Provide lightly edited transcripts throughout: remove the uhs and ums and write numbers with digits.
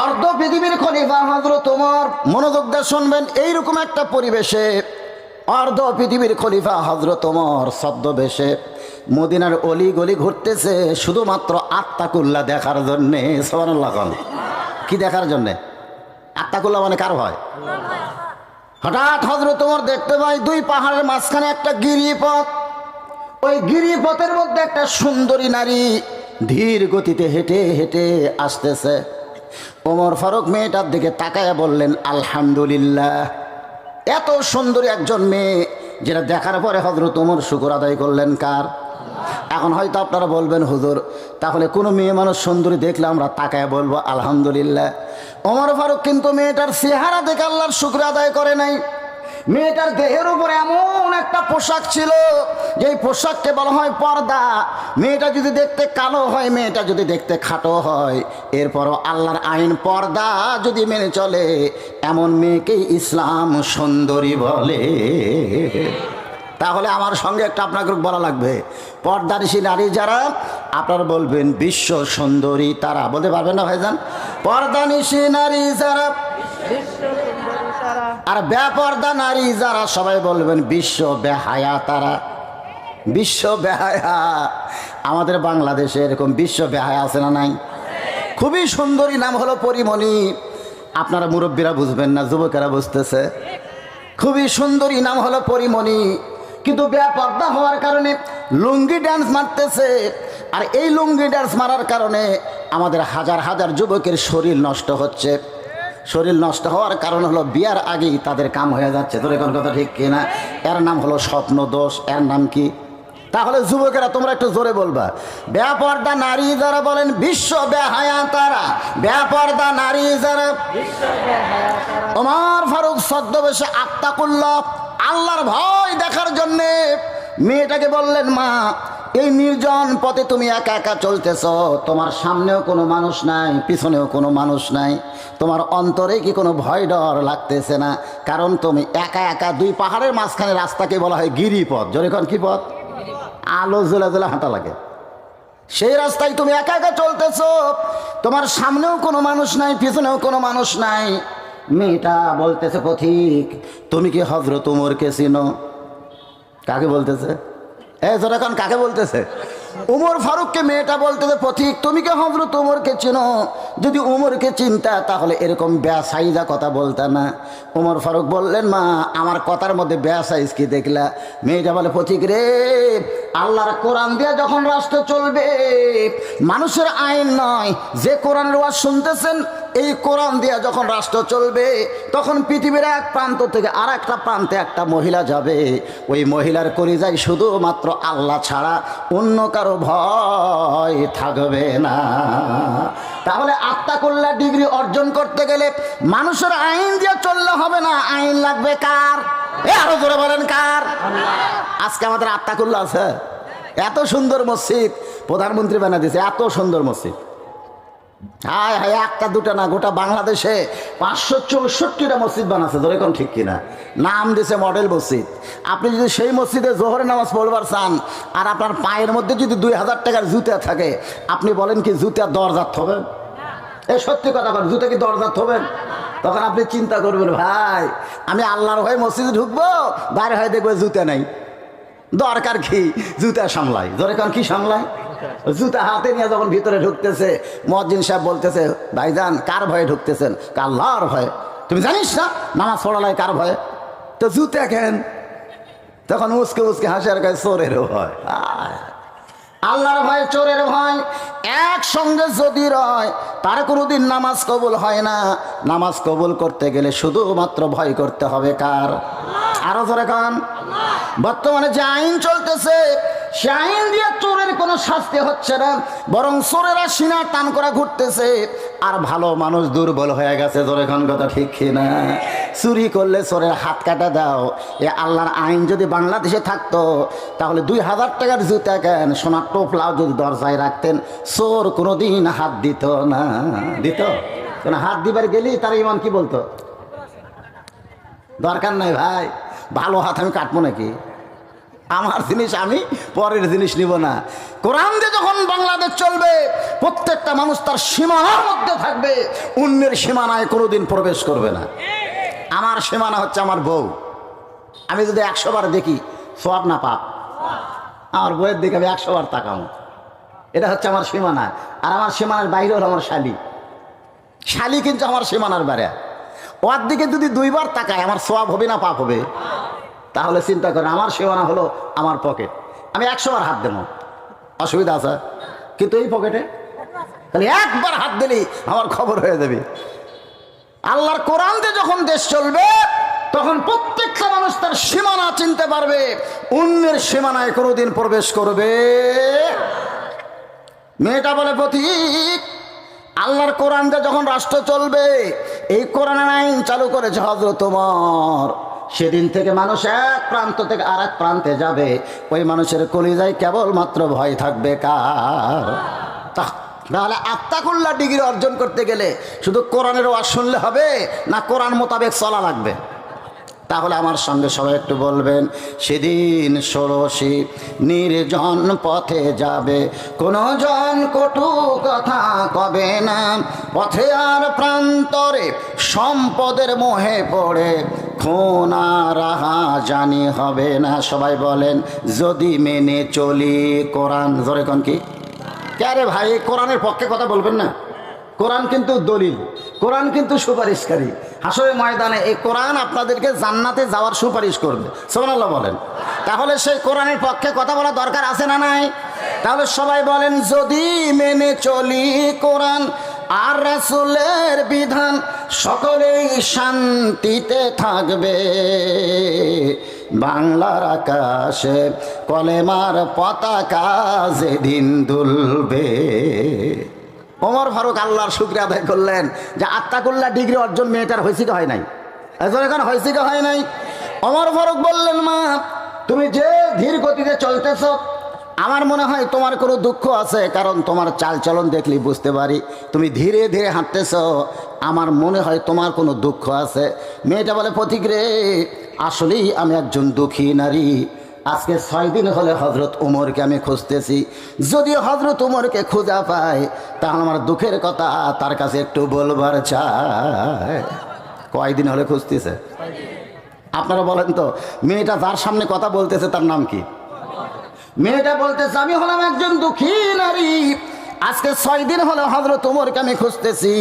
অর্ধ পৃথিবীর খলিফা হযরত ওমর, মনোযোগ দিয়ে শুনবেন, এইরকম একটা পরিবেশে অর্ধ পৃথিবীর খলিফা হযরত ওমর ছদ্মবেশে মদিনার অলি গলি ঘুরতেছে শুধুমাত্র আত্তাকুল্লাহ দেখার জন্যে। সুবহানাল্লাহ। কি দেখার জন্যে? আত্তাকুল্লাহ মানে কার ভয়? হঠাৎ হযরত ওমর দেখতে পায় দুই পাহাড়ের মাঝখানে একটা গিরিপথ। ওই গিরিপথের মধ্যে একটা সুন্দরী নারী ধীর গতিতে হেঁটে হেঁটে আসতেছে। ওমর ফারুক মেয়েটার দিকে তাকায়া বললেন, আলহামদুলিল্লাহ। এত সুন্দরী একজন মেয়ে, যেটা দেখার পরে হযরত ওমর শুকর আদায় করলেন কার? এখন হয়তো আপনারা বলবেন, হুজুর তাহলে কোনো মেয়ে মানুষ সুন্দরী দেখলে আমরা তাকায় বলবো আলহামদুলিল্লাহ। ওমর ফারুক কিন্তু মেয়েটার চেহারা দেখে আল্লাহর শুকর আদায় করে নাই। মেয়েটার দেহের উপর এমন একটা পোশাক ছিল, যেই পোশাককে বলা হয় পর্দা। মেয়েটা যদি দেখতে কালো হয়, মেয়েটা যদি দেখতে খাটো হয়, এরপরও আল্লাহর আইন পর্দা যদি মেনে চলে, এমন মেয়েকেই ইসলাম সুন্দরী বলে। তাহলে আমার সঙ্গে একটা আপনাকে বলা লাগবে, পর্দানিশী নারী যারা, আপনারা বলবেন বিশ্ব সুন্দরী তারা। বলতে পারবেন না ভাইজান? পর্দানিশী নারী যারা আর বেপর্দা নারী যারা, সবাই বলবেন বিশ্ব বেহায়া তারা। বিশ্ব বেহায়া। আমাদের বাংলাদেশে এরকম বিশ্ব বেহায়া আছে না নাই? খুবই সুন্দরী, নাম হলো পরিমণি। আপনারা মুরব্বীরা বুঝবেন না, যুবকেরা বুঝতেছে। খুবই সুন্দরী, নাম হলো পরিমণি, কিন্তু বেপর্দা হওয়ার কারণে লুঙ্গি ড্যান্স মারতেছে। আর এই লুঙ্গি ড্যান্স মারার কারণে আমাদের হাজার হাজার যুবকের শরীর নষ্ট হচ্ছে। শরীর নষ্ট হওয়ার কারণ হলো বিয়ার আগেই তাদের কাম হয়ে যাচ্ছে। তোর এখন কথা ঠিক কিনা? এর নাম হলো স্বপ্ন দোষ। এর নাম কি? তাহলে যুবকেরা তোমরা একটু জোরে বলবা, বেপর্দা নারী যারা বলেন বিশ্ব বেহায়া তারা। বেপর্দা নারী যারা। ওমর ফারুক ছদ্মবেশে আত্তাকুল্লাহ, আল্লাহর ভয় দেখার জন্যে মেয়েটাকে বললেন, মা এই নির্জন পথে তুমি একা একা চলতেছ, তোমার সামনেও কোনো মানুষ নাই, পিছনেও কোনো মানুষ নাই, তোমার অন্তরে কি কোনো ভয় ডর লাগতেছে না? কারণ তুমি একা একা দুই পাহাড়ের মাঝখানে রাস্তাকে বলা হয় গিরিপথ। যখন কি পথ? আলো জ্বলে জ্বলে হাঁটা লাগে, সেই রাস্তায় তুমি একা একা চলতেছ, তোমার সামনেও কোনো মানুষ নাই, পিছনেও কোনো মানুষ নাই। মেয়েটা বলতেছে, পথিক তুমি কি হযরত ওমরকে চিনো? কাকে বলতেছে? যখন কাকে বলতেছে? উমর ফারুককে মেয়েটা বলতেছে, পথিক তুমি কি হযরত ওমরকে চিনো? যদি ওমরকে চিনতা তাহলে এরকম বেসাইজা কথা বলতা না। উমর ফারুক বললেন, মা আমার কথার মধ্যে বেসাইজ কি দেখলা? মেয়েটা বলে, পথিক রে, আল্লাহর কোরআন দিয়ে যখন রাষ্ট্র চলবে, মানুষের আইন নয়, যে কোরআনের ওয়াজ শুনতেছেন এই কোরআন দিয়ে যখন রাষ্ট্র চলবে, তখন পৃথিবীর এক প্রান্ত থেকে আর একটা প্রান্তে একটা মহিলা যাবে, ওই মহিলার কলিজায় শুধুমাত্র আল্লাহ ছাড়া অন্য কারো ভয় থাকবে না। তাহলে আত্তাকুল্লাহ ডিগ্রি অর্জন করতে গেলে মানুষের আইন দিয়ে চললে হবে না, আইন লাগবে কার? আরো জোরে বলেন কার? আজকে আমাদের আত্তাকুল্লাহ আছে। এত সুন্দর মসজিদ প্রধানমন্ত্রী বানা দিয়েছে, এত সুন্দর মসজিদ। হায় হায়, একটা দুটা না, গোটা বাংলাদেশে 564টা মসজিদ বানাচ্ছে। ধরে কোন ঠিক কিনা? নাম দিছে মডেল মসজিদ। আপনি যদি সেই মসজিদে জোহরের নামাজ পড়বার চান, আর আপনার পায়ের মধ্যে যদি 2000 টাকার জুতা থাকে, আপনি বলেন কি জুতা দরজাত হবেন? এই সত্যি কথা বলেন, জুতা কি দরজাত হবেন? তখন আপনি চিন্তা করবেন, ভাই আমি আল্লাহর হয়ে মসজিদে ঢুকবো, বাইরে হয়ে দেখবো জুতা নাই, দরকার কি জুতা সামলাই। ধরে কোন কি সামলাই? জুতা হাতে নিয়ে যখন ভিতরে ঢুকতেছে, মুয়াজ্জিন সাহেব বলতেছে, ভাইজান কার ভয়ে ঢুকতেছেন? আল্লাহর ভয়ে। তুমি জানিস না নামাজ পড়ালাই কার ভয়ে? তো জুতা কেন? তখন উসকে উসকে হাসি, আর গায়ে চোরের ভয়। আল্লাহর ভয়, চোরের ভয় একসঙ্গে যদি রয়, তার কোনোদিন নামাজ কবুল হয় না। নামাজ কবুল করতে গেলে শুধুমাত্র ভয় করতে হবে কার? আরো ধরে কান। বর্তমানে যে আইন চলতেছে, সে আইন দিয়ে চোরের কোনো শাস্তি হচ্ছে না, বরং চোরেরা সিনা টান করা ঘুরতেছে, আর ভালো মানুষ দুর্বল হয়ে গেছে। ধরে কোন কথা ঠিক কিনা? চুরি করলে চোরের হাত কাটা দাও। এ আল্লাহর আইন যদি বাংলাদেশে থাকতো, তাহলে 2000 টাকার জুতা কেন, সোনার টোপলাও যদি দরজায় রাখতেন, চোর কোনোদিন হাত দিত না। দিত? কেন হাত দিবার গেলি তার ইমান কি বলতো? দরকার নাই ভাই, ভালো হাত আমি কাটবো নাকি? আমার জিনিস আমি পরের জিনিস নিব না। কোরআন দিয়ে যখন বাংলাদেশ চলবে, প্রত্যেকটা মানুষ তার সীমানার মধ্যে থাকবে, অন্যের সীমানায় কোনোদিন প্রবেশ করবে না। আমার সীমানা হচ্ছে আমার বউ। আমি যদি 100 বার দেখি সওয়াব না পাপ? আমার বউয়ের দিকে আমি 100 বার তাকাবো, এটা হচ্ছে আমার সীমানা। আর আমার সীমানার বাইরে হলো আমার শালি। শালি কিন্তু আমার সীমানার বাইরে। ওর দিকে যদি 2 বার তাকায়, আমার সওয়াব হবে না পাপ হবে? তাহলে চিন্তা করেন, আমার সীমানা হলো আমার পকেট। আমি 100 বার হাত দেবো, অসুবিধা আছে? কিন্তু এই পকেটে তাহলে একবার হাত দিলেই আমার খবর হয়ে যাবে। আল্লাহর কোরআন দিয়ে যখন দেশ চলবে, তখন প্রত্যেকটা মানুষ তার সীমানা চিনতে পারবে, অন্যের সীমানায় কোনোদিন প্রবেশ করবে। মেয়েটা বলে পথিক, আল্লাহর কোরআন দিয়ে যখন রাষ্ট্র চলবে, এই কোরআনের আইন চালু করেছে হযরত ওমর, সেদিন থেকে মানুষ এক প্রান্ত থেকে আর এক প্রান্তে যাবে, ওই মানুষের কলিজায় কেবলমাত্র ভয় থাকবে কার? তাহলে আত্তাকুল্লাহ ডিগ্রি অর্জন করতে গেলে শুধু কোরআনের ওয়াজ শুনলে হবে না, কোরআন মোতাবেক চলা লাগবে? তাহলে আমার সঙ্গে সবাই একটু বলবেন, সেদিন ষোড়শী নির্জন পথে যাবে, কোনো জন কটু কথা কবে না, পথে আর প্রান্তরে সম্পদের মোহে পড়ে খুন আর রাহাজানি হবে না। সবাই বলেন, যদি মেনে চলি কোরআন। জোরে কোন কি? কে ভাই, কোরআনের পক্ষে কথা বলবেন না? কোরআন কিন্তু দলিল, কোরআন কিন্তু সুপারিশকারী। হাসরের ময়দানে এই কোরআন আপনাদেরকে জান্নাতে যাওয়ার সুপারিশ করবে। সুবহানাল্লাহ বলেন। তাহলে সেই কোরআনের পক্ষে কথা বলা দরকার আছে না নাই? তাহলে সবাই বলেন, যদি মেনে চলি কোরআন আর রাসূলের বিধান, সকলেই শান্তিতে থাকবে, বাংলার আকাশে কলেমার পতাকা যেদিন দুলবে। ওমর ফারুক আল্লাহর শুকরিয়া আদায় করলেন যে আত্তাকুল্লাহ ডিগ্রি অর্জন মেয়েটার হয়েছে কি হয় নাই? এখন হয়েছে কি হয় নাই? ওমর ফারুক বললেন, মা তুমি যে ধীর গতিতে চলতেছ, আমার মনে হয় তোমার কোনো দুঃখ আছে, কারণ তোমার চালচলন দেখলেই বুঝতে পারি তুমি ধীরে ধীরে হাঁটতেছ, আমার মনে হয় তোমার কোনো দুঃখ আছে। মেয়েটা বলে, পথিক রে, আসলেই আমি একজন দুঃখী নারী। আজকে 6 দিন হলে হযরত উমরকে আমি খুঁজতেছি, যদি হযরত উমরকে খুঁজা পাই, তাহলে আমার দুঃখের কথা তার কাছে একটু বলবার চাই। কয়দিন হলে খুঁজতেছে? আপনারা বলেন তো, মেয়েটা যার সামনে কথা বলতেছে তার নাম কি? মেয়েটা বলতেছে, আমি হলাম একজন দুঃখী নারী, আজকে 6 দিন হলো হযরত উমরকে আমি খুঁজতেছি,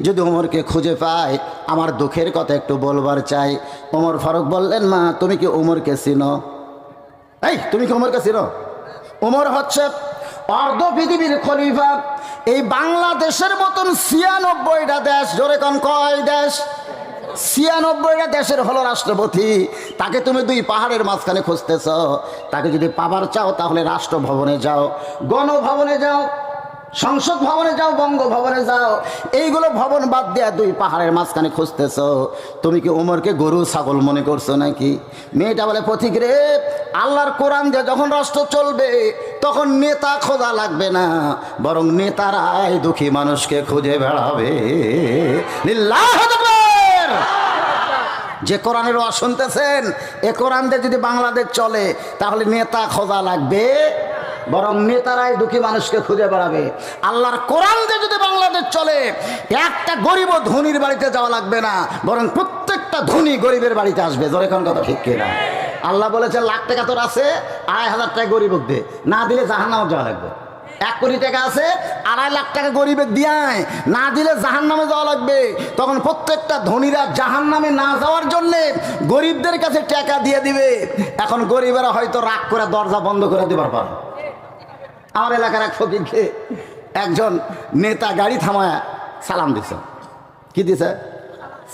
যদি উমরকে খুঁজে পাই আমার দুঃখের কথা একটু বলবার চাই। ওমর ফারুক বললেন, মা তুমি কি উমরকে চিনো? এই তুমি কি উমরকে চিনো? উমর হচ্ছে অর্ধ পৃথিবীর খলিফা। এই বাংলাদেশের মতন 96টা দেশ, জোরে কোন কয় দেশ? 96টা দেশের হলো রাষ্ট্রপতি। তাকে তুমি 2 পাহাড়ের মাঝখানে খুঁজতেছ। তাকে যদি পাবার চাও তাহলে রাষ্ট্রভবনে যাও, গণভবনে যাও, সংসদ ভবনে যাও, বঙ্গভবনে যাও। এইগুলো ভবন বাদ দেয়া 2 পাহাড়ের মাঝখানে খুঁজতেছ। তুমি কি উমরকে গরু ছাগল মনে করছো নাকি? মেয়েটা বলে, পথিক রে, আল্লাহর কোরআন দিয়ে যখন রাষ্ট্র চলবে, তখন নেতা খোঁজা লাগবে না, বরং নেতারাই দুঃখী মানুষকে খুঁজে বেড়াবে। লিল্লাহু আকবার। যে কোরআনের ওয়াজ শুনতেছেন, এ কোরআন দিয়ে যদি বাংলাদেশ চলে, তাহলে নেতা খোঁজা লাগবে, বরং নেতারাই দুঃখী মানুষকে খুঁজে বেড়াবে। আল্লাহর কোরআন দিয়ে যদি বাংলাদেশ চলে, একটা গরিব ধনীর বাড়িতে যাওয়া লাগবে না, বরং প্রত্যেকটা ধনী গরিবের বাড়িতে আসবে। জোরে কোন কথা ঠিক কিনা? আল্লাহ বলেছে, লাখ টাকা তোর আছে, 2,500 টাকা গরিব দে, না দিলে জাহান্নামে যাওয়া লাগবে। 1 কোটি টাকা আছে, 2.5 লাখ টাকা গরিবের দিয়ায়, না দিলে জাহান্নামে যাওয়া লাগবে। তখন প্রত্যেকটা ধনীরা জাহান্নামে না যাওয়ার জন্য গরিবদের কাছে টাকা দিয়ে দিবে। এখন গরিবেরা হয়তো রাগ করে দরজা বন্ধ করে দিবার পারে। আমার এলাকার এক ফকিরকে একজন নেতা গাড়ি থামায় সালাম দিছে। কি দিছে?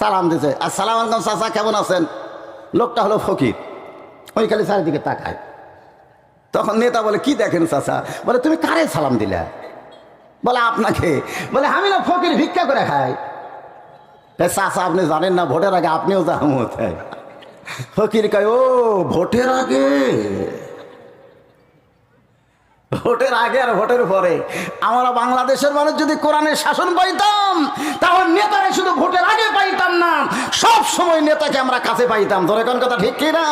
সালাম দিছে। আসসালামু আলাইকুম চাচা, কেমন আছেন? লোকটা হলো ফকির, ওই খালি চারিদিকে তাকায়। তখন নেতা বলে, কি দেখেন চাচা? বলে, তুমি কারে সালাম দিলে? বলে, আপনাকে। বলে, আমি না ফকির, ভিক্ষা করে খাই। চাচা আপনি জানেন না, ভোটের আগে আপনিও জাহামত। ফকির কয়, ও ভোটের আগে? ভোটের আগে আর ভোটের পরে আমরা বাংলাদেশের মানুষ যদি কোরআনের শাসন পাইতাম, তাহলে নেতারা শুধু ভোটের আগে পাইতাম না, সব সময় নেতাকে আমরা কাছে পাইতাম। ধরে কোন কথা ঠিক কিনা?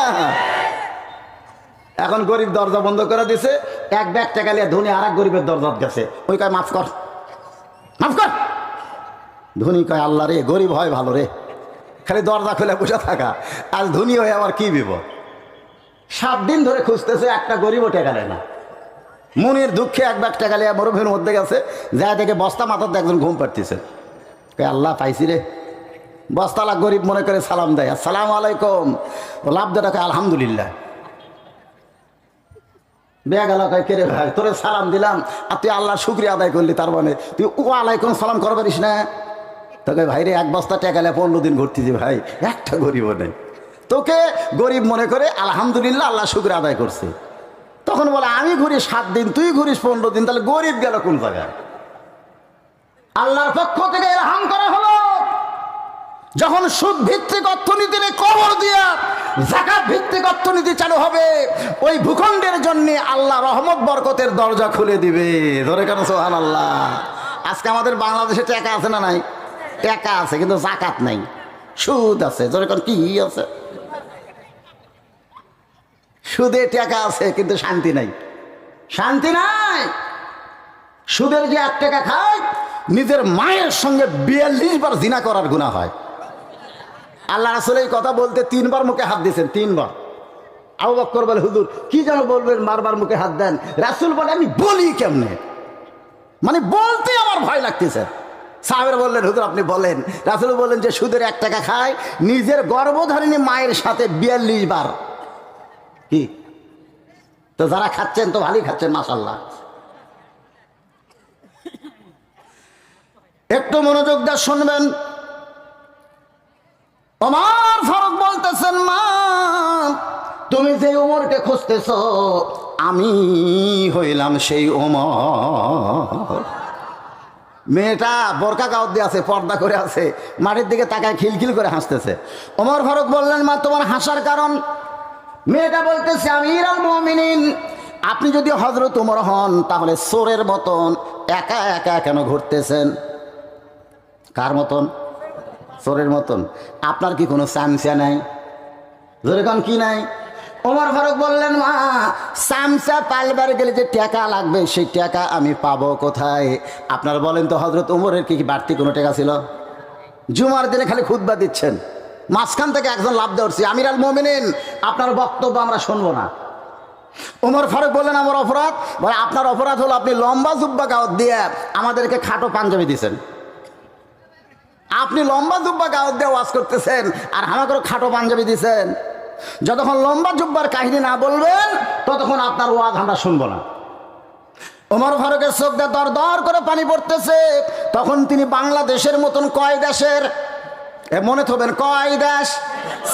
এখন গরিব দরজা বন্ধ করে দিছে, এক ব্যাগ টাকা নিয়ে ধনী আর এক গরিবের দরজা গেছে, ওই কয় মাফ কর মাফ কর। ধনী কয় আল্লাহ রে, গরিব হয় ভালো রে, খালি দরজা খুলে বসে থাকা, আজ ধনী হয়ে আবার কি বিপদ। 7 দিন ধরে খুঁজতেছে, একটা গরিবও টাকা নেয় না। মনের দুঃখে এক ব্যাগ টাকা নিয়ে মরুভূমির মধ্যে গেছে, যা থেকে বস্তা মাথাতে একজন ঘুম পাড়তেছে, আল্লাহ পাইছি রে। বস্তালা গরিব মনে করে সালাম দেয়, আসসালামু আলাইকুম। ও লাভ দেয় আলহামদুলিল্লাহ। ব্যাগ আলা কয় কেরে ভাই, তোরে সালাম দিলাম আর তুই আল্লাহ শুক্রিয়া আদায় করলি, তার মানে তুই ও আলাইকুম সালাম করতে পারিস না? তোকে ভাই রে, এক বস্তা টাকা নিয়ে 15 দিন ঘুরতেছি ভাই, একটা গরিবও নেই। তোকে গরিব মনে করে আলহামদুলিল্লাহ আল্লাহ শুক্রিয়া আদায় করছে। তখন বলে আমি ঘুরি 7 দিন, তুই ঘুরিস 15 দিন, তাহলে গরিব গেল কোন জায়গায়? আল্লাহর পক্ষ থেকে ইলহাম করা হলো, যখন সুদ ভিত্তিক অর্থনীতির কবর দিয়া যাকাত ভিত্তিক অর্থনীতি চালু হবে, ওই ভূখণ্ডের জন্য আল্লাহ রহমত বরকতের দরজা খুলে দিবে। ধরে কেন সুবহানাল্লাহ। আজকে আমাদের বাংলাদেশে টাকা আছে না নাই? টাকা আছে কিন্তু যাকাত নাই, সুদ আছে। ধরে কেন কি আছে? সুদে টাকা আছে কিন্তু শান্তি নাই, শান্তি নাই। সুদের যে 1 টাকা খায়, নিজের মায়ের সঙ্গে 42 বার জিনা করার গুনাহ হয়। আল্লাহ রাসূল এই কথা বলতে 3 বার মুখে হাত দিয়েছেন, 3 বার। আবু বকর বলে হুজুর কি যেন বলবেন, বারবার মুখে হাত দেন। রাসূল বলে আমি বলি কেমনে, মানে বলতে আমার ভয় লাগতেছে। সাহাবেরা বললেন হুজুর আপনি বলেন। রাসূল বললেন যে সুদের 1 টাকা খায়, নিজের গর্ভধারিণী মায়ের সাথে 42 বার। কি তো যারা খাচ্ছেন তো ভালোই খাচ্ছেন মাশাআল্লাহ। একটু মনোযোগ দিয়ে শুনবেন। ওমর ফারুক বলতেছেন, মা তুমি যে ওমরকে খুঁজতেছ, আমি হইলাম সেই ওমর। মেয়েটা বোরকা গাউত দিয়ে আছে, পর্দা করে আছে, মাটির দিকে তাকায় খিলখিল করে হাসতেছে। ওমর ফারুক বললেন, মা তোমার হাসার কারণ? মেয়েটা বলতেছে, আমিরুল মুমিনিন, আপনি যদি হযরত ওমর হন তাহলে চোরের মতন একা একা কেন ঘুরতেছেন? কার মতন? চোরের মতন। আপনার কি কোনো চামচা নাই? যেরকম কি নাই? ওমর ফারুক বললেন, মা চামচা পালবার গেলে যে টাকা লাগবে, সেই টাকা আমি পাবো কোথায়? আপনার বলেন তো, হযরত ওমরের কি বাড়তি কোনো টাকা ছিল? জুমার দিনে খালি খুতবা দিচ্ছেন, মাঝখান থেকে একজন লাভ দেওয়ার, আমিরুল মুমিনিন আপনার বক্তব্য আমরা শুনবো না। ওমর ফারুক বললেন, আমার অপরাধ? বলে আপনার অপরাধ হলো আপনি লম্বা জুব্বা গাওয়াত দিয়ে আমাদেরকে খাটো পাঞ্জাবি দিয়েছেন। আপনি লম্বা জুব্বা গাওয়াত দিয়ে ওয়াজ করতেছেন আর আমাকেও খাটো পাঞ্জাবি দিয়েছেন। যতক্ষণ লম্বা জুব্বার কাহিনী না বলবেন ততক্ষণ আপনার ওয়াজ আমরা শুনবো না। ওমর ফারুকের চোখ দিয়ে দর দর করে পানি পড়তেছে। তখন তিনি বাংলাদেশের মতন কয় দেশের, মনে থবেন কয় দেশ,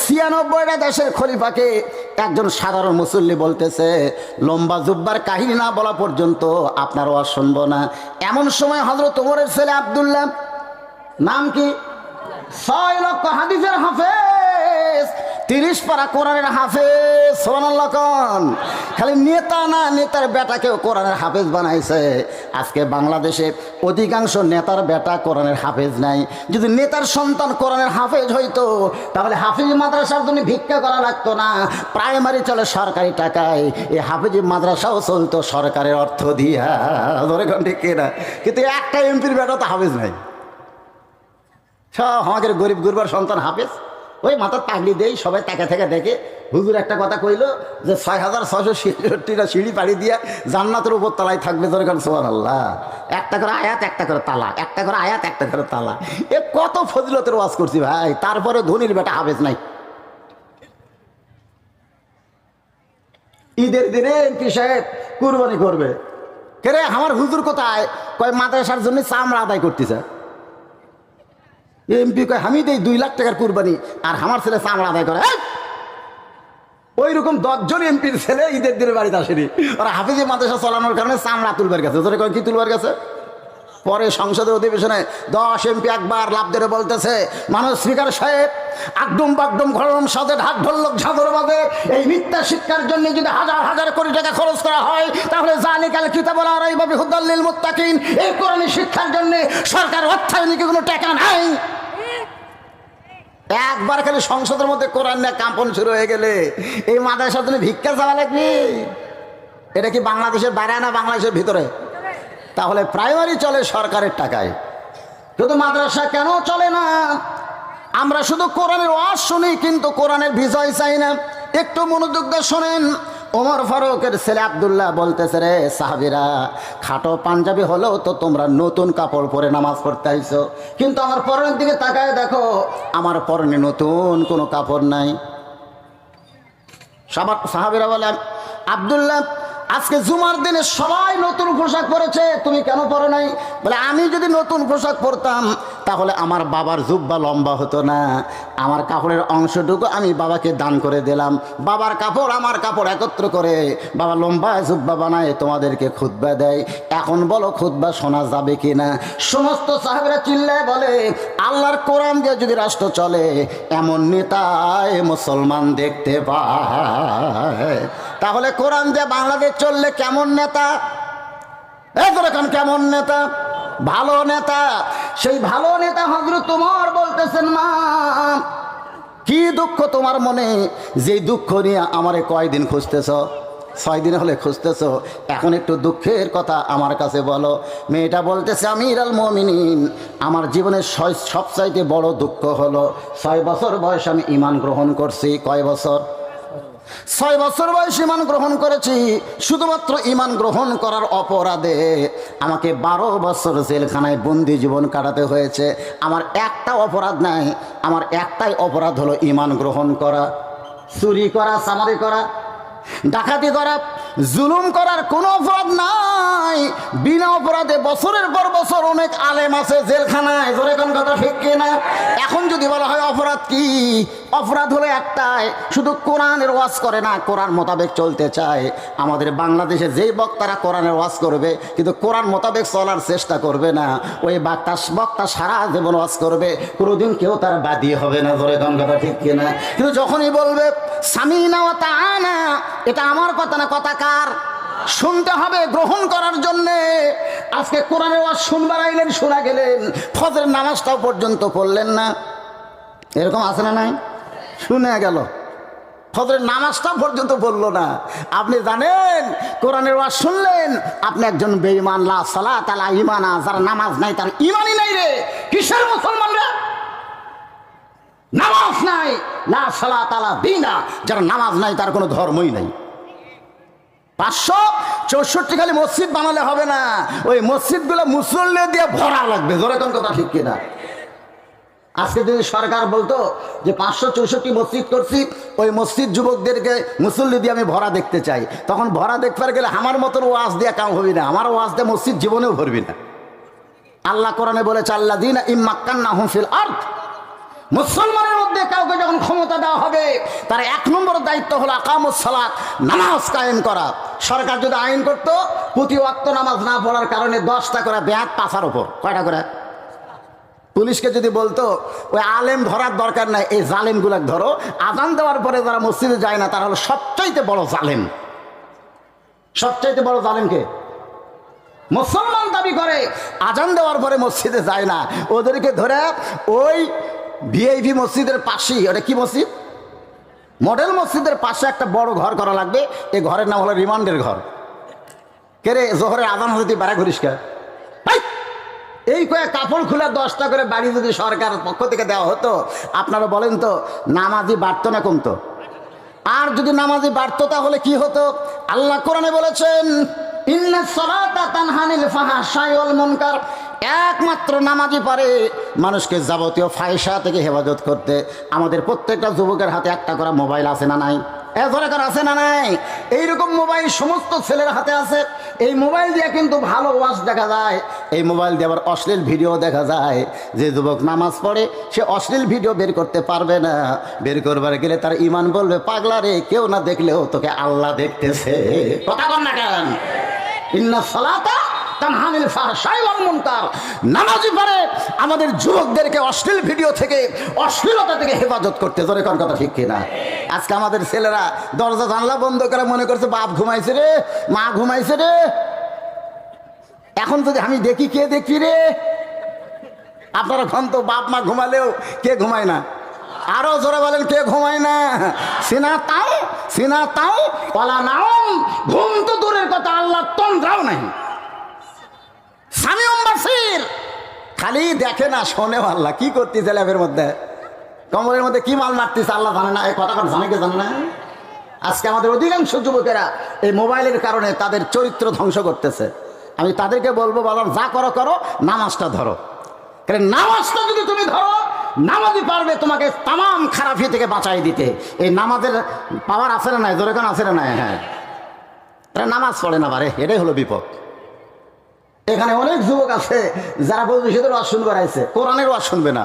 96টা দেশের খলিফাকে একজন সাধারণ মুসল্লি বলতেছে, লম্বা জুব্বার কাহিনী না বলা পর্যন্ত আপনার ওয়াজ শুনবো না। এমন সময় হযরত ওমরের ছেলে আব্দুল্লাহ, নাম কি, 6 লক্ষ হাদিসের হাফেজ, 30 পারা কোরআনের হাফেজ, সুবহানাল্লাহ কোন। খালি নেতা না, নেতার বেটাকেও কোরআনের হাফেজ বানাইছে। আজকে বাংলাদেশে অধিকাংশ নেতার বেটা কোরআনের হাফেজ নাই। যদি নেতার সন্তান কোরআনের হাফেজ হইতো তাহলে হাফিজ মাদ্রাসার জন্য ভিক্ষা করা লাগতো না। প্রাইমারি চলে সরকারি টাকায়, এই হাফিজ মাদ্রাসাও চলতো সরকারের অর্থ দিয়া। ধরে কোন ঠিক কিনা? কিন্তু একটা এমপির বেটা তো হাফেজ নাই। সব আমাদের গরিব গুরবার সন্তান হাফেজ, ওই মাথার পাগড়ি দেই, সবাই তাকে থেকে দেখে। হুজুর একটা কথা কইলো যে 6666টা সিঁড়ি পাড়ি দিয়া জান্নাতের উপর তালায় থাকবে। ধরে কেন সুবহানাল্লাহ। একটা করে আয়াত, একটা করে তালা, একটা করে আয়াত, একটা করে তালা। এ কত ফজিলতের ওয়াজ করছি ভাই, তারপরে ধনীর বেটা হাফেজ নাই। ঈদের দিনে এমপি সাহেব কুরবানি করবে, কে রে আমার হুজুর কোথায়? কয় মাদ্রাসার জন্য চামড়া আদায় করতেছে। এমপি কয় আমি দেই 2 লাখ টাকার কুরবানি আর আমার ছেলে চামড়া আদায় করে। ওই রকম 10 জন এমপির ছেলে ঈদের দিনে বাড়িতে আসেনি, ওরা হাফিজি মাদ্রাসা চালানোর কারণে চামড়া তুলবার গেছে। তোরে কয় কি তুলবার গেছে? পরে সংসদের অধিবেশনে 10 এমপি একবার লাভ ধরে বলতেছে, মাননীয় স্পিকার সাহেব, আকদম বাকদম ঘরম সাথে ঢাক ঢোলক ঝাঁদর বাজে, এই মিথ্যা শিক্ষার জন্য যদি হাজার হাজার কোটি টাকা খরচ করা হয় তাহলে জালিকাল কিতাবুল রাইবা ফিহি হুদাল লিল মুত্তাকিন, এই কোরআনী শিক্ষার জন্য সরকার অর্থায়নে কি কোনো টাকা নাই? একবার খালি সংসদের মধ্যে কোরআন নিয়ে কাঁপন শুরু হয়ে গেলে এই মাদ্রাসার জন্য ভিক্ষা চাওয়া লাগবে। এটা কি বাংলাদেশের বাইরে না বাংলাদেশের ভিতরে? তাহলে প্রাইমারি চলে সরকারের টাকায়, কিন্তু মাদ্রাসা কেন চলে না? আমরা শুধু কোরআনের ওয়াজ শুনি কিন্তু কোরআনের বিজয় চাই না। একটু মনোযোগ দিয়ে শোনেন। ওমর ফারুকের ছেলে আব্দুল্লাহ বলতেছে, রে সাহাবীরা, খাটো পাঞ্জাবি হলেও তো তোমরা নতুন কাপড় পরে নামাজ পড়তে আইছো, কিন্তু আমার পরনের দিকে তাকায় দেখো, আমার পরনে নতুন কোনো কাপড় নাই। সাহাবীরা বলে, আব্দুল্লাহ, আজকে জুমার দিনে সবাই নতুন পোশাক পরেছে, তুমি কেন পরো নাই? বলে, আমি যদি নতুন পোশাক পরতাম তাহলে আমার বাবার জুব্বা লম্বা হতো না, আমার কাপড়ের অংশটুকু আমি বাবাকে দান করে দিলাম, বাবার কাপড় আমার কাপড় একত্র করে বাবা লম্বা জুব্বা বানায় তোমাদেরকে খুতবা দেয়, এখন বলো খুতবা শোনা যাবে কি না? সমস্ত সাহাবীরা চিল্লায় বলে, আল্লাহর কোরআন দিয়ে যদি রাষ্ট্র চলে এমন নেতায় মুসলমান দেখতে পায়, তাহলে কোরআন দিয়ে বাংলাদেশ চললে কেমন নেতা? এখন কেমন নেতা? ভালো নেতা। সেই ভালো নেতা হযরত ওমর বলতেছেন, মা, কি দুঃখ তোমার মনে, যে দুঃখ নিয়ে আমারে কয়দিন খুঁজতেছ? 6 দিন হলে খুঁজতেছ, এখন একটু দুঃখের কথা আমার কাছে বলো। মেয়েটা বলতেছে, আমিরুল মুমিনিন, আমার জীবনের সবচাইতে বড় দুঃখ হলো 6 বছর বয়স আমি ঈমান গ্রহণ করছি। কয় বছর? 6 বছর বয়স ঈমান গ্রহণ করেছি। শুধুমাত্র ঈমান গ্রহণ করার অপরাধে আমাকে 12 বছর জেলখানায় বন্দি জীবন কাটাতে হয়েছে। আমার একটা অপরাধ নাই, আমার একটাই অপরাধ হলো ঈমান গ্রহণ করা। চুরি করা, চামারি করা, ডাকাতি করা, জুলুম করার কোনো অপরাধ নাই। বিনা অপরাধে বছরের পর বছর অনেক আলেম আছে জেলখানায়। জোরে কোন কথা ঠিক কিনা? এখন যদি বলা হয় অপরাধ কি, অপরাধ হলো একটাই, শুধু কোরআনের ওয়াজ করে না, কোরআন মোতাবেক চলতে চায়। আমাদের বাংলাদেশে যেই বক্তারা কোরআনের ওয়াজ করবে কিন্তু কোরআন মোতাবেক চলার চেষ্টা করবে না, ওই বক্তা সারা জীবন ওয়াজ করবে, কোনোদিন কেউ তার বাদী হবে না। জোরে কোন কথা ঠিক কিনা? কিন্তু যখনই বলবে সামিনা ওয়া তাআনা, এটা আমার কথা না, কথা কার? শুনতে হবে গ্রহণ করার জন্যে। আজকে কোরআনের ওয়াজ শুনবার আইলেন, শোনা গেলেন, ফজরের নামাজটাও পর্যন্ত পড়লেন না। এরকম আছে না নাই? শুনে গেল, ফজরের নামাজটা পর্যন্ত পড়লো না। আপনি জানেন কোরআনের ওয়াজ শুনলেন, আপনি একজন বেঈমান। লা সালাত আলা ঈমানা, যার নামাজ নাই তার ঈমানই নাই রে। কিসের মুসলমান রে? নামাজ নাই। লা সালাত আলা দীনা, যার নামাজ নাই তার কোনো ধর্মই নাই। 564 খালি মসজিদ বানালে হবে না, ওই মসজিদগুলো মুসল্লি দিয়ে ভরা লাগবে। জোরে কোন কথা ঠিক কিনা? আজকে যদি সরকার বলতো যে 564 মসজিদ করছি, ওই মসজিদ যুবকদেরকে মুসল্লি দিয়ে আমি ভরা দেখতে চাই, তখন ভরা দেখবার গেলে আমার মতন ওয়াজ দিয়ে কাম হবি না, আমার ওয়াজ দিয়ে মসজিদ জীবনেও ভরবি না। আল্লাহ কোরআনে বলেছে, আল্লাযীনা ইম্মাক্কান্নাহুম ফিল আরদ, মুসলমানের মধ্যে কাউকে যখন ক্ষমতা দেওয়া হবে তার 1 নম্বর দায়িত্ব হলো আকামুস সালাত, নামাজ কায়েম করা। সরকার যদি আইন করত প্রতি ওয়াক্ত নামাজ না পড়ার কারণে 10টা করে বেয়াত পাছার উপর, কয়টা করে? পুলিশকে যদি বলতো ওই আলেম ধরার দরকার নাই, এই জালেমগুলা ধরো, আজান দেওয়ার পরে যারা মসজিদে যায় না তারা হলো সবচাইতে বড় জালেম। সবচাইতে বড় জালেমকে মুসলমান দাবি করে, আজান দেওয়ার পরে মসজিদে যায় না, ওদেরকে ধরে ওই ভিআইপি মসজিদের পাশেই, ওটা কি মসজিদ, মডেল মসজিদের পাশে একটা বড় ঘর করা লাগবে। এই ঘরের নাম হলো রিমান্ডের ঘর। কে রে, জোহরের আজান হতে তুই বাড়া ঘুরিস কে? এই কয়ে কাপড় খুলে 10টা করে বাড়ি যদি সরকার পক্ষ থেকে দেওয়া হতো, আপনারা বলেন তো নামাজি বাড়তো না কমতো? আর যদি নামাজি বাড়তো তাহলে কি হতো? আল্লাহ কোরআনে বলেছেন, ইন্নাস সালাতা তানহা আনিল ফাহশাই ওয়াল মুনকার, একমাত্র নামাজি পারে মানুষকে যাবতীয় ফাহিশা থেকে হেফাজত করতে। আমাদের প্রত্যেকটা যুবকের হাতে একটা করে মোবাইল আছে না নাই? আছে না নাই? এইরকম মোবাইল সমস্ত ছেলের হাতে আছে। এই মোবাইল দিয়ে কিন্তু ভালো ওয়াজ দেখা যায়, এই মোবাইল দিয়ে আবার অশ্লীল ভিডিও দেখা যায়। যে যুবক নামাজ পড়ে সে অশ্লীল ভিডিও বের করতে পারবে না, বের করবার গেলে তার ঈমান বলবে, পাগলা রে, কেউ না দেখলেও তোকে আল্লাহ দেখতেছে। কথা বল না কেন? ইন্নাস সালাতা তানহা আনিল ফাহশাই ওয়াল মুনকার, নামাজি পারে আমাদের যুবকদেরকে অশ্লীল ভিডিও থেকে, অশ্লীলতা থেকে হেফাজত করতে। জোরে কোন কথা ঠিক কিনা? আজকে আমাদের ছেলেরা দরজা জানলা বন্ধ করে মনে করছে বাপ ঘুমাইছে রে, মা ঘুমাইছে রে। এখন যদি আমি দেখি, কে দেখি রে? আপনারা খান তো, বাপ মা ঘুমালেও কে ঘুমায় না? আরো জোরে বলেন, কে ঘুমায় না? সিনা তাও পালা নাও। ঘুম তো দূরের কথা, আল্লাহ তন্দ্রাও নাই। সামিউম বাসির, খালি দেখে না, শোনেও। আল্লাহ কি করতেছে ল্যাবের মধ্যে, কমরের মধ্যে কি মাল মারতেছে আল্লাহ জানে না। এই কথাটা জানে কে জানে না? আজকে আমাদের অধিকাংশ যুবকেরা এই মোবাইলের কারণে তাদের চরিত্র ধ্বংস করতেছে। আমি তাদেরকে বলবো, বাবা যা করো করো, নামাজটা ধরো। কারণ নামাজটা যদি তুমি ধরো, নামাজই পারবে তোমাকে তামাম খারাপি থেকে বাঁচাই দিতে। এই নামাজের পাওয়ার আছে না নাই? জোরে কোন আছে না নাই? হ্যাঁ, নামাজ পড়ে না পারে, এটাই হলো বিপদ। এখানে অনেক যুবক আছে যারা ভবিষ্যতের ওয়াজ শুনবে, আইছে কোরআনের ওয়াজ শুনবে না।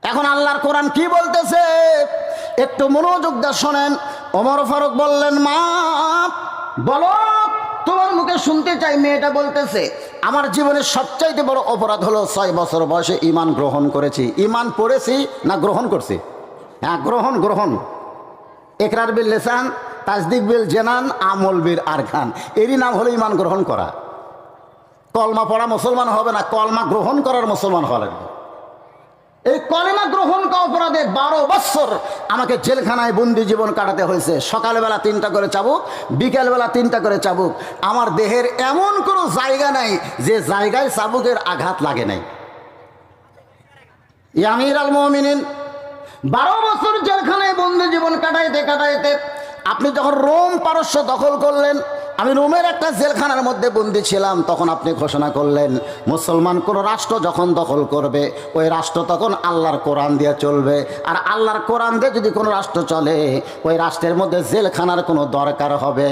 এখন আল্লাহর কোরআন কি বলতেছে একটু মনোযোগ দিয়ে শোনেন। ওমর ফারুক বললেন, মা বলো, তোমার মুখে শুনতে চাই। মেয়েটা বলতেছে, আমার জীবনের সবচাইতে বড় অপরাধ হলো 6 বছর বয়সে ঈমান গ্রহণ করেছি। ঈমান পড়েছি না গ্রহণ করছি? হ্যাঁ, গ্রহণ। ইকরার বিল লিসান, তাসদিক বিল জানান, আমল বিল আরকান। এরই নাম হলো ঈমান গ্রহণ করা। কলমা পড়া মুসলমান হবে না, কলমা গ্রহণ করার মুসলমান হওয়া লাগবে। এই কলেমা গ্রহণ করা অপরাধে 12 বছর আমাকে জেলখানায় বন্দি জীবন কাটাতে হয়েছে। সকালবেলা 3টা করে চাবুক, বিকেলবেলা 3টা করে চাবুক। আমার দেহের এমন কোনো জায়গা নাই যে জায়গায় চাবুকের আঘাত লাগে নাই। আমির আল মুমিনিন 12 বছর জেলখানায় বন্দি জীবন কাটাইতে আপনি যখন রোম পারস্য দখল করলেন, আমি রোমের একটা জেলখানার মধ্যে বন্দি ছিলাম, তখন আপনি ঘোষণা করলেন মুসলমান কোন রাষ্ট্র যখন দখল করবে, ওই রাষ্ট্র তখন আল্লাহর কোরআন দিয়ে চলবে। আর আল্লাহর কোরআন দিয়ে যদি কোনো রাষ্ট্র চলে, ওই রাষ্ট্রের মধ্যে জেলখানার কোনো দরকার হবে।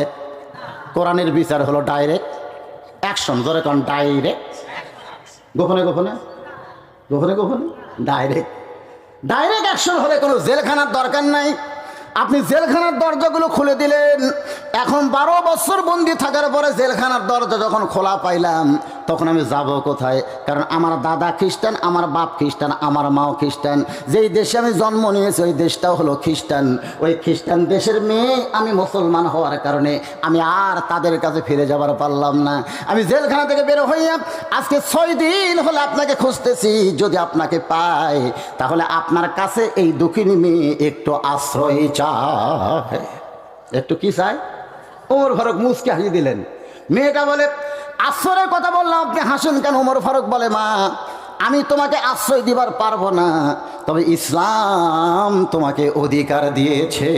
কোরআনের বিচার হলো ডাইরেক্ট অ্যাকশন। জোরে কোন ডাইরেক্ট, গোপনে ডাইরেক্ট অ্যাকশন হলে কোনো জেলখানার দরকার নাই। আপনি জেলখানার দরজাগুলো খুলে দিলেন। এখন 12 বছর বন্দি থাকার পরে জেলখানার দরজা যখন খোলা পাইলাম, তখন আমি যাব কোথায়? কারণ আমার দাদা খ্রিস্টান, আমার বাপ খ্রিস্টান, আমার মাও খ্রিস্টান। যেই দেশে আমি জন্ম নিয়েছি ওই দেশটাও হলো খ্রিস্টান। ওই খ্রিস্টান দেশের মেয়ে আমি মুসলমান হওয়ার কারণে আমি আর তাদের কাছে ফিরে যাবার পারলাম না। আমি জেলখানা থেকে বের হইয়া আজকে 6 দিন হলে আপনাকে খুঁজতেছি। যদি আপনাকে পাই, তাহলে আপনার কাছে এই দুঃখিনী মেয়ে একটু আশ্রয় চায়। একটু কি চাই? ওমর ফারুক মুচকে হাসি দিলেন। মেয়েটা বলে, আশ্রয়ের কথা বললাম, আপনি হাসেন কেন? ওমর ফারুক বলে, মা আমি তোমাকে আশ্রয় দিবার পারবো না, তবে ইসলাম তোমাকে অধিকার দিয়েছে।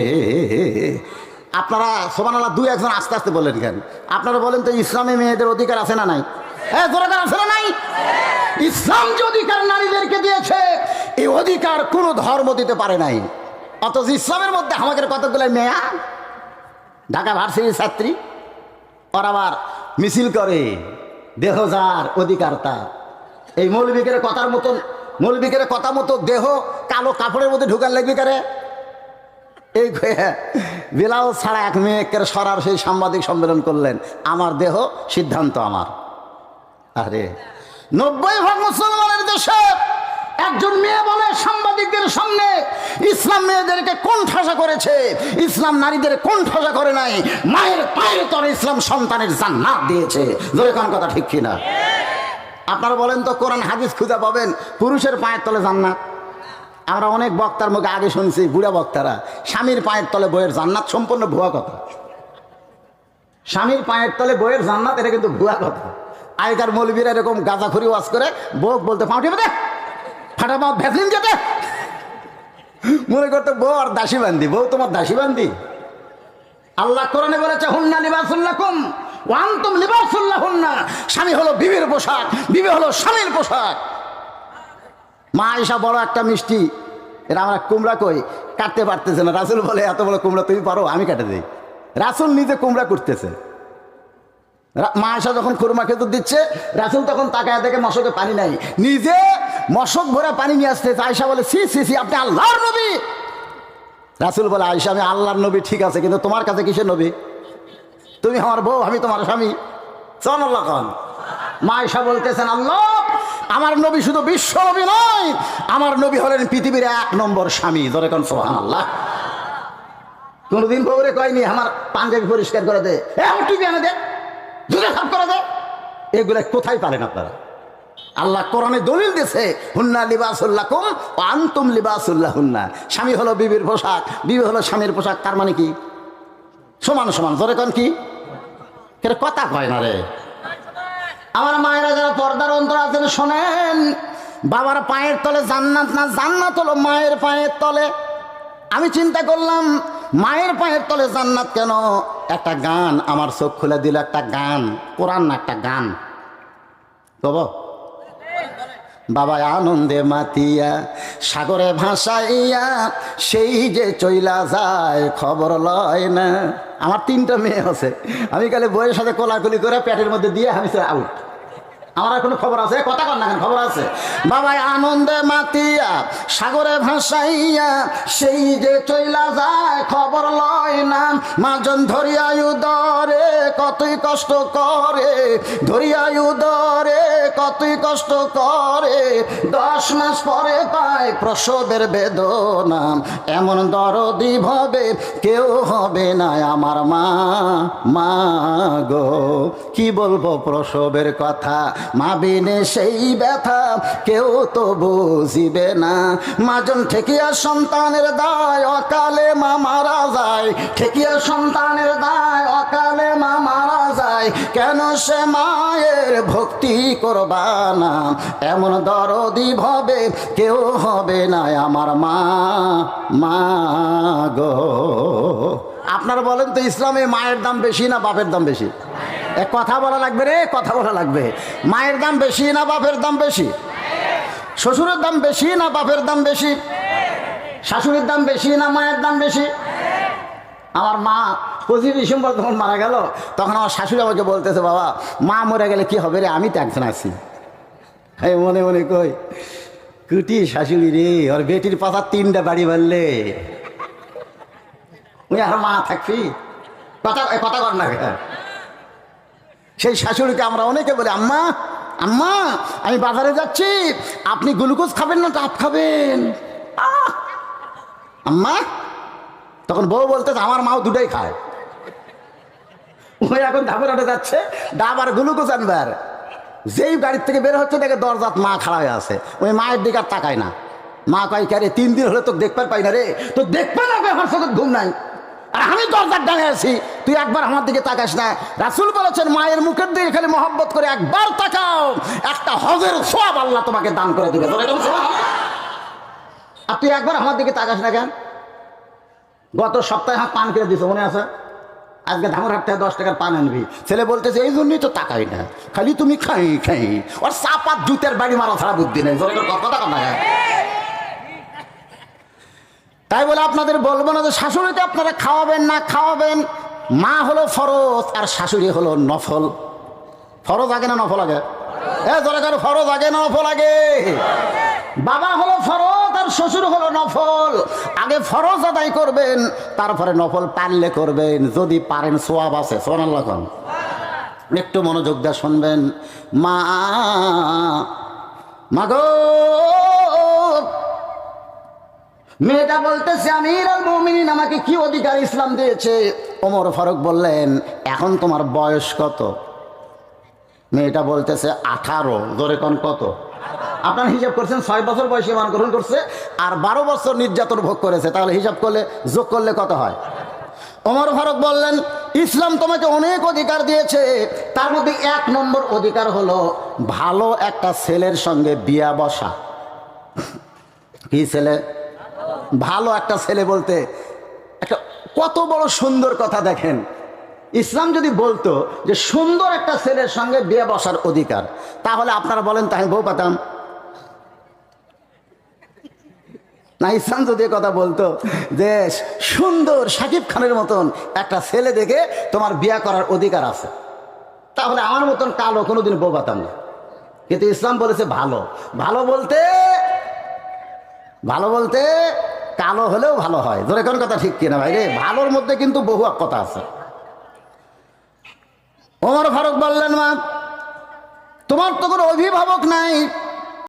আপনারা সুবহানাল্লাহ 2-1 জন আস্তে আস্তে বললেন কেন? আপনারা বলেন তো, ইসলামে মেয়েদের অধিকার আছে না নাই? হ্যাঁ, দরকার আছে না নাই? ইসলাম যে অধিকার নারীদেরকে দিয়েছে, এই অধিকার কোনো ধর্ম দিতে পারে নাই। অথচ ইসলামের মধ্যে আমাদের কতগুলো মেয়া, ঢাকা ভার্সিটির ছাত্রী, ওর আবার মিছিল করে দেহ যার অধিকার তার। এই মৌলবীকের কথা মতো দেহ কালো কাপড়ের মধ্যে ঢুকার লাগবে কারে? এই বেলাও ছাড়া এক মেয়েকে সরার সেই সাংবাদিক সম্মেলন করলেন, আমার দেহ সিদ্ধান্ত আমার। আরে 90% মুসলমানের দেশে একজন মেয়ে বলে সাংবাদিকদের সামনে, ইসলাম মেয়েদেরকে কোণঠাসা করেছে, ইসলাম নারীদের কোণঠাসা করে নাই, মায়ের পায়ের তলে ইসলাম সন্তানের জান্নাত দিয়েছে। জোরে কোন কথা ঠিক কিনা? আপনারা বলেন তো, কোরআন হাদিস খুঁজে পাবেন পুরুষের পায়ের তলে জান্নাত? আমরা অনেক বক্তার মুখে আগে শুনছি, বুড়া বক্তারা, স্বামীর পায়ের তলে বইয়ের জান্নাত। সম্পূর্ণ ভুয়া কথা। স্বামীর পায়ের তলে বইয়ের জান্নাত, এটা কিন্তু ভুয়া কথা। আগেকার মৌলবীরা এরকম গাঁজাখুরি ওয়াজ করে বউ বলতে, পাউটি বেঁধে ফাটা পাও ভ্যাসলিন যেতে, মনে করতে বউ আর দাসী বান্দি, বউ তোমার দাসী বান্দি। আল্লাহ কোরআনে বলেছে, হুন্না লিবাসুল্লাকুম ওয়া আনতুম লিবাসুল্লাহুন্না। স্বামী হলো বিবির পোশাক, বিবি হলো স্বামীর পোশাক। মা আয়েশা বড় একটা মিষ্টি, এটা আমরা কুমড়া কই, কাটতে পারতেছে না। রাসূল বলে, এত বড় কুমড়া তুমি পারো, আমি কাটে দিই। রাসূল নিজে কুমড়া করতেছে। মা আয়েশা যখন খুরমা খেজুর দিচ্ছে, রাসূল তখন তাকায় দেখে মশকে পানি নাই, নিজে মশক ভরা পানি নিয়ে আসতেছে। আয়েশা বলে, সি সি সি, আপনি আল্লাহর নবী। রাসূল বলে, আয়েশা আমি আল্লাহর নবী ঠিক আছে, কিন্তু তোমার কাছে কিসের নবী? তুমি আমার বউ, আমি তোমার স্বামী। সুবহানাল্লাহ। মা আয়েশা বলতেছেন, আল্লাহ আমার নবী শুধু বিশ্ব নবী নয়, আমার নবী হলেন পৃথিবীর 1 নম্বর স্বামী। ধরে কোন সুবহানাল্লাহ। কোনদিন বউরে কয়নি আমার পাঞ্জাবি পরিষ্কার করে দে, আমার টুপি এনে দে, জুতা সাফ করে দে। এগুলো কোথায় পালেন আপনারা? আল্লাহ কোরআনে দলিল দিয়েছে, হুন্না লিবাসুল্লাকুম ওয়া আনতুম লিবাসুল্লাহুন্না। স্বামী হলো বিবির পোশাক, বিবি হলো স্বামীর পোশাক। তার মানে কি? সমান সমান। জোরে কোন কি? কথা কয় না রে আমার মায়েরা, যারা পর্দার অন্তর আছেন শোনেন। বাবার পায়ের তলে জান্নাত না, জান্নাত হলো মায়ের পায়ের তলে। আমি চিন্তা করলাম মায়ের পায়ের তলে জান্নাত কেন? একটা গান আমার চোখ খুলে দিল, একটা গান, কোরআন না, একটা গান। কব বাবা আনন্দে মাতিয়া সাগরে ভাসাইয়া সেই যে চইলা যায় খবর লয় না। আমার 3টা মেয়ে আছে, আমি কালে বইয়ের সাথে কোলাকুলি করে পেটের মধ্যে দিয়ে আমি আউট। আমার কোনো খবর আছে? কথা কর না কেন? খবর আছে। বাবাই আনন্দে মাতিয়া সাগরে ভাসাইয়া সেই যে চইলা যায় খবর লয় না। মাজন ধরিয়া উদরে কতই কষ্ট করে, ধরিয়া উদরে কতই কষ্ট করে, 10 মাস পরে পায় প্রসবের বেদনা। এমন দরদি ভবে কেউ হবে না আমার মা। মা গো কি বলবো প্রসবের কথা, মা বিনে সেই ব্যথা কেউ তো বুঝিবে না। মাজন ঠেকিয়া সন্তানের দায় অকালে মা মারা যায়, ঠেকিয়া সন্তানের দায় অকালে মা মারা যায়। কেন সে মায়ের ভক্তি করবা না? এমন দরদি ভবে কেউ হবে না আমার মা। মা গো আপনারা বলেন তো, ইসলামে মায়ের দাম বেশি না বাপের দাম বেশি? এক কথা বলা লাগবে রে, কথা বলা লাগবে। মায়ের দাম বেশি না বাপের দাম বেশি? শ্বশুরের দাম বেশি না বাপের দাম বেশি? শাশুড়ির দাম বেশি না মায়ের দাম বেশি? আমার মা 25 ডিসেম্বর যখন মারা গেল, তখন আমার শাশুড়ি আমাকে বলতেছে, বাবা মা মরে গেলে কি হবে রে, আমি তো একজন আছি। এই মনে মনে কই কুটি শাশুড়ি রে, ওর বেটির পাতা 3টা বাড়ি বাড়লে ওই আর মা থাকবি? কথা কর না। সেই শাশুড়িকে আমরা অনেকে বলি, আম্মা আম্মা আমি বাজারে যাচ্ছি, আপনি গ্লুকোজ খাবেন না ডাব খাবেন? আম্মা। তখন বউ বলতেছে, আমার মাও দুটাই খায়। ওই এখন ধাপের হাটে যাচ্ছে, ডাব আর গ্লুকোজ আনবার। যেই গাড়ির থেকে বের হচ্ছে দেখে দরজাত মা খাড়া হয়ে আছে। ওই মায়ের দিকে আর তাকায় না। মা কয়, কে রে 3 দিন হলে তোকে দেখতে পাই না রে, তো দেখবে না আমার সাথে ঘুম নাই, আর আমি দরজার ডাঙে আছি, তুই একবার আমার দিকে তাকাস না। রাসূল বলেছেন, মায়ের মুখের দিকে খালি মহব্বত করে একবার তাকাও, একটা হজের সওয়াব আল্লাহ তোমাকে দান করে দিবে। আর তুই একবার আমার দিকে তাকাস না কেন? গত সপ্তাহে হাত পান কিনে দিছো, মনে আছে? আজকে ধামরহাট থেকে 10 টাকার পান আনবি। ছেলে বলতেছে, এই জন্যই তো তাকাই না, খালি তুমি খাই খাই। ওর চাপাত জুতের বাড়ি মারা ছাড়া বুদ্ধি নেই। কথা কর না। তাই বলে আপনাদের বলবো না যে শাশুড়িকে আপনারা খাওয়াবেন না খাওয়াবেন। মা হলো ফরজ আর শাশুড়ি হলো নফল। ফরজ আগে না নফল আগে? জোরে করে, ফরজ আগে না নফল আগে? বাবা হলো ফরজ আর শ্বশুর হলো নফল। আগে ফরজ আদায় করবেন, তারপরে নফল পারলে করবেন, যদি পারেন সওয়াব আছে। সুবহানাল্লাহ। একটু মনোযোগ দিয়ে শুনবেন। মা মাগো, মেয়েটা বলতেছে, আমিরুল মুমিনিন আমাকে কি অধিকার ইসলাম দিয়েছে? ওমর ফারুক বললেন, এখন তোমার বয়স কত? মেয়েটা বলতেছে 18। জোরে কোন কত? আপনার হিসাব করছেন 6 বছর বয়সে ইমান গ্রহণ করছে আর 12 বছর নির্যাতন ভোগ করেছে, তাহলে হিসাব করলে যোগ করলে কত হয়? ওমর ফারুক বললেন, ইসলাম তোমাকে অনেক অধিকার দিয়েছে, তার মধ্যে 1 নম্বর অধিকার হলো ভালো একটা ছেলের সঙ্গে বিয়া বসা। কি ছেলে? ভালো একটা ছেলে বলতে একটা কত বড় সুন্দর কথা। দেখেন, ইসলাম যদি বলতো যে সুন্দর একটা ছেলের সঙ্গে বিয়ে বসার অধিকার, তাহলে আপনারা বলেন তাই বউ পাতাম না? ইসলাম যদি কথা বলতো যে সুন্দর শাকিব খানের মতন একটা ছেলে দেখে তোমার বিয়ে করার অধিকার আছে, তাহলে আমার মতন কালো কোনোদিন বউ পাতাম না। কিন্তু ইসলাম বলেছে ভালো। ভালো বলতে কালো হলেও ভালো হয়। ধরে কোন কথা ঠিক কিনা ভাই রে? ভালোর মধ্যে কিন্তু বহু কথা আছে। ওমর ফারুক বললেন, মা তোমার তো কোনো অভিভাবক নাই,